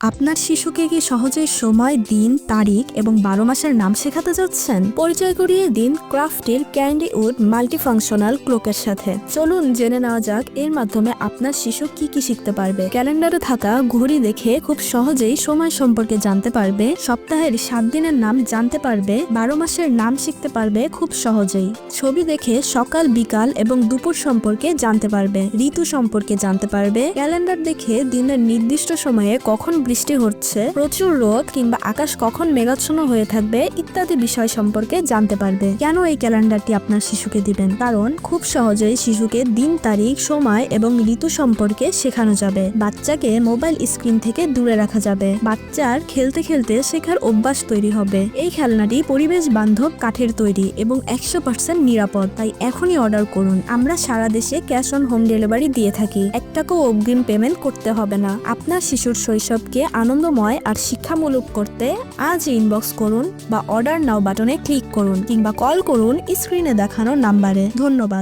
আপনার শিশুকে কি সহজেই সময়, দিন, তারিখ এবং 12 মাসের নাম শেখাতে যাচ্ছেন? পরিচয় করিয়ে দিন ক্রাফটের ক্যান্ডি উড মাল্টিফাংশনাল ক্লকের সাথে। চলুন জেনে নেওয়া যাক এর মাধ্যমে আপনার শিশু কি কি শিখতে পারবে। ক্যালেন্ডারে থাকা ঘড়ি দেখে খুব সহজেই সময় সম্পর্কে জানতে পারবে, সপ্তাহের 7 দিনের নাম জানতে পারবে, 12 মাসের নাম শিখতে পারবে খুব সহজেই। ছবি দেখে সকাল, বিকাল এবং দুপুর সম্পর্কে জানতে পারবে, ঋতু সম্পর্কে জানতে পারবে, ক্যালেন্ডার দেখে দিনের নির্দিষ্ট সময়ে কখন বৃষ্টি হচ্ছে, প্রচুর রোদ কিংবা আকাশ কখন মেঘাচ্ছন্ন হয়ে থাকবে ইত্যাদি বিষয় সম্পর্কে জানতে পারবে। কেন এই ক্যালেন্ডারটি আপনার শিশুকে দিবেন? কারণ খুব সহজেই শিশুকে দিন, তারিখ, সময় এবং ঋতু সম্পর্কে শেখানো যাবে। বাচ্চাকে মোবাইল স্ক্রিন থেকে দূরে রাখা যাবে। বাচ্চার খেলতে খেলতে শেখার অভ্যাস তৈরি হবে। এই খেলনাটি পরিবেশ বান্ধব কাঠের তৈরি এবং 100% নিরাপদ। তাই এখনই অর্ডার করুন। আমরা সারা দেশে ক্যাশ অন হোম ডেলিভারি দিয়ে থাকি। 1 টাকাও অগ্রিম পেমেন্ট করতে হবে না। আপনার শিশুর শৈশবকে আনন্দময় আর শিক্ষামূলক করতে আজই ইনবক্স করুন বা অর্ডার নাও বাটনে ক্লিক করুন কিংবা কল করুন স্ক্রিনে দেখানো নাম্বারে। ধন্যবাদ।